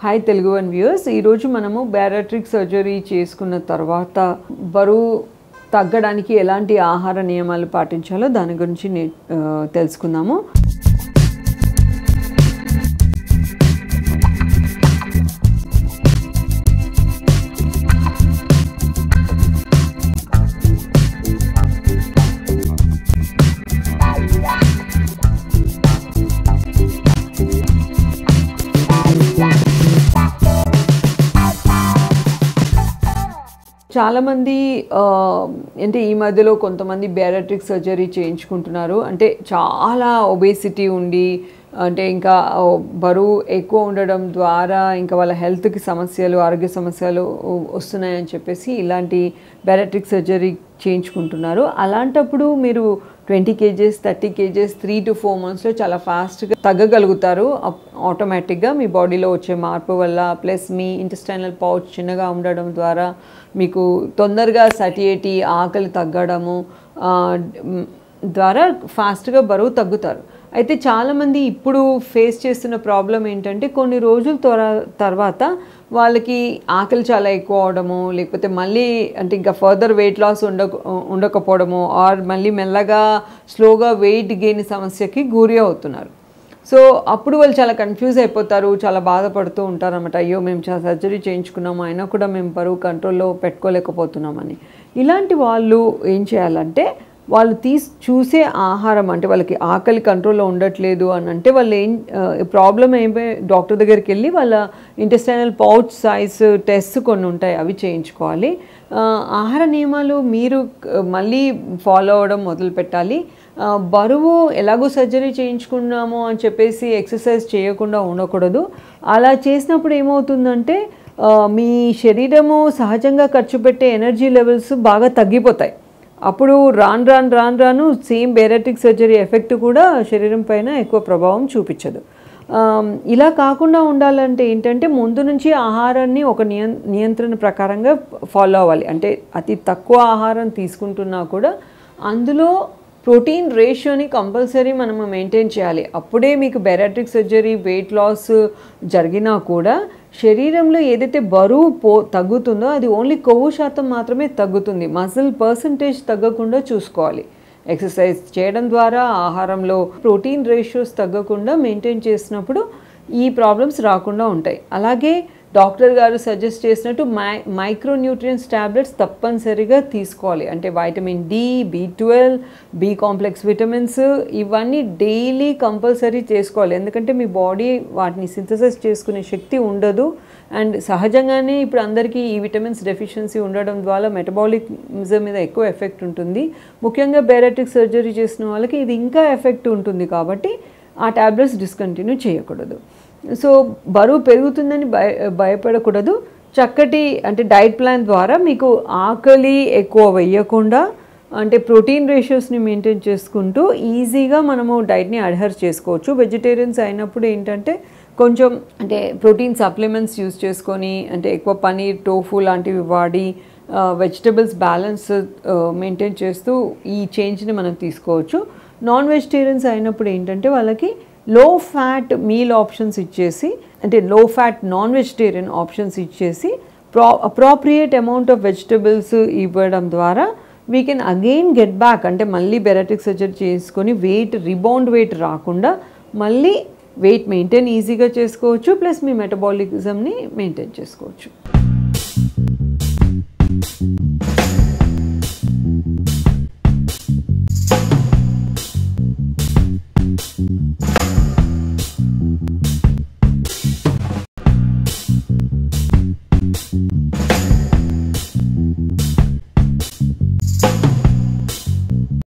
Hi Telugu one viewers, ఈరోజు మనము bariatric surgery చేసుకున్న తర్వాత బరువు తగ్గడానికి ఎలాంటి ఆహార నియమాలు పాటించాలో దాని గురించి తెలుసుకుందాము. చాలామంది అంటే ఈ మధ్యలో కొంతమంది బ్యారియాట్రిక్ సర్జరీ చేయించుకుంటున్నారు. అంటే చాలా ఒబేసిటీ ఉండి అంటే ఇంకా బరువు ఎక్కువ ఉండడం ద్వారా ఇంకా వాళ్ళ హెల్త్కి సమస్యలు, ఆరోగ్య సమస్యలు వస్తున్నాయని చెప్పేసి ఇలాంటి బ్యారియాట్రిక్ సర్జరీ చేయించుకుంటున్నారు. అలాంటప్పుడు మీరు 20 kgs 30 kgs 3 to 4 monthsలో చాలా ఫాస్ట్గా తగ్గగలుగుతారు. ఆటోమేటిక్గా మీ బాడీలో వచ్చే మార్పు వల్ల, ప్లస్ మీ ఇంటెస్టైనల్ పౌచ్ చిన్నగా ఉండడం ద్వారా మీకు తొందరగా సటియేటీ, ఆకలి తగ్గడము ద్వారా ఫాస్ట్గా బరువు తగ్గుతారు. అయితే చాలామంది ఇప్పుడు ఫేస్ చేస్తున్న ప్రాబ్లం ఏంటంటే కొన్ని రోజుల తర్వాత వాళ్ళకి ఆకలి చాలా ఎక్కువ అవడము, లేకపోతే మళ్ళీ అంటే ఇంకా ఫర్దర్ వెయిట్ లాస్ ఉండకపోవడము, ఆర్ మళ్ళీ మెల్లగా స్లోగా వెయిట్ గెయిన్ సమస్యకి గురి అవుతున్నారు. సో అప్పుడు వాళ్ళు చాలా కన్ఫ్యూజ్ అయిపోతారు, చాలా బాధపడుతూ ఉంటారు అన్నమాట. అయ్యో మేము చాలా సర్జరీ చేయించుకున్నాము, అయినా కూడా మేము బరువు కంట్రోల్లో పెట్టుకోలేకపోతున్నామని. ఇలాంటి వాళ్ళు ఏం చేయాలంటే వాళ్ళు చూసే ఆహారం, అంటే వాళ్ళకి ఆకలి కంట్రోల్లో ఉండట్లేదు అని అంటే వాళ్ళు ప్రాబ్లం ఏమై డాక్టర్ దగ్గరికి వెళ్ళి వాళ్ళ ఇంటెస్టైనల్ పౌచ్ సైజ్ టెస్ట్ కొన్ని ఉంటాయి, అవి చేయించుకోవాలి. ఆహార నియమాలు మీరు మళ్ళీ ఫాలో అవ్వడం మొదలు పెట్టాలి. బరువు ఎలాగో సర్జరీ చేయించుకున్నాము అని చెప్పేసి ఎక్సర్సైజ్ చేయకుండా ఉండకూడదు. అలా చేసినప్పుడు ఏమవుతుందంటే మీ శరీరము సహజంగా ఖర్చు పెట్టే ఎనర్జీ లెవెల్స్ బాగా తగ్గిపోతాయి. అప్పుడు రాను సేమ్ బ్యారియాట్రిక్ సర్జరీ ఎఫెక్ట్ కూడా శరీరం పైన ఎక్కువ ప్రభావం చూపించదు. ఇలా కాకుండా ఉండాలంటే ఏంటంటే ముందు నుంచి ఆహారాన్ని ఒక నియంత్రణ ప్రకారంగా ఫాలో అవ్వాలి. అంటే అతి తక్కువ ఆహారం తీసుకుంటున్నా కూడా అందులో ప్రోటీన్ రేషియోని కంపల్సరీ మనము మెయింటైన్ చేయాలి. అప్పుడే మీకు బ్యారియాట్రిక్ సర్జరీ, వెయిట్ లాస్ జరిగినా కూడా శరీరంలో ఏదైతే బరువు తగ్గుతుందో అది ఓన్లీ కొవ్వు శాతం మాత్రమే తగ్గుతుంది. మజిల్ పర్సంటేజ్ తగ్గకుండా చూసుకోవాలి. ఎక్సర్సైజ్ చేయడం ద్వారా ఆహారంలో ప్రోటీన్ రేషియోస్ తగ్గకుండా మెయింటైన్ చేసినప్పుడు ఈ ప్రాబ్లమ్స్ రాకుండా ఉంటాయి. అలాగే డాక్టర్ గారు సజెస్ట్ చేసినట్టు మైక్రోన్యూట్రియన్స్ ట్యాబ్లెట్స్ తప్పనిసరిగా తీసుకోవాలి. అంటే vitamin D, B12, B complex vitamins ఇవన్నీ డైలీ కంపల్సరీ చేసుకోవాలి. ఎందుకంటే మీ బాడీ వాటిని సింథసైజ్ చేసుకునే శక్తి ఉండదు. అండ్ సహజంగానే ఇప్పుడు అందరికీ ఈ విటమిన్స్ డెఫిషియన్సీ ఉండడం ద్వారా మెటబాలిజం మీద ఎక్కువ ఎఫెక్ట్ ఉంటుంది. ముఖ్యంగా బ్యారియాట్రిక్ సర్జరీ చేసిన వాళ్ళకి ఇది ఇంకా ఎఫెక్ట్ ఉంటుంది. కాబట్టి ఆ ట్యాబ్లెట్స్ డిస్కంటిన్యూ చేయకూడదు. సో బరువు పెరుగుతుందని భయపడకూడదు. చక్కటి అంటే డైట్ ప్లాన్ ద్వారా మీకు ఆకలి ఎక్కువ వేయకుండా, అంటే ప్రోటీన్ రేషియోస్ని మెయింటైన్ చేసుకుంటూ ఈజీగా మనము డైట్ని అడ్హర్ చేసుకోవచ్చు. వెజిటేరియన్స్ అయినప్పుడు ఏంటంటే కొంచెం అంటే ప్రోటీన్ సప్లిమెంట్స్ యూజ్ చేసుకొని, అంటే ఎక్కువ పనీర్, టోఫు లాంటివి వాడి వెజిటబుల్స్ బ్యాలెన్స్ మెయింటైన్ చేస్తూ ఈ చేంజ్ని మనం తీసుకోవచ్చు. నాన్ వెజిటేరియన్స్ అయినప్పుడు ఏంటంటే వాళ్ళకి లో ఫ్యాట్ మీల్ ఆప్షన్స్ ఇచ్చేసి, అంటే లో ఫ్యాట్ నాన్ వెజిటేరియన్ ఆప్షన్స్ ఇచ్చేసి అప్రాప్రియేట్ అమౌంట్ ఆఫ్ వెజిటబుల్స్ ఇవ్వడం ద్వారా we can again get back, అంటే మళ్ళీ బ్యారియాట్రిక్ సర్జరీ చేసుకొని రీబౌండ్ వెయిట్ రాకుండా మళ్ళీ వెయిట్ మెయింటైన్ ఈజీగా చేసుకోవచ్చు. ప్లస్ మీ మెటబాలిజంని మెయింటైన్ చేసుకోవచ్చు.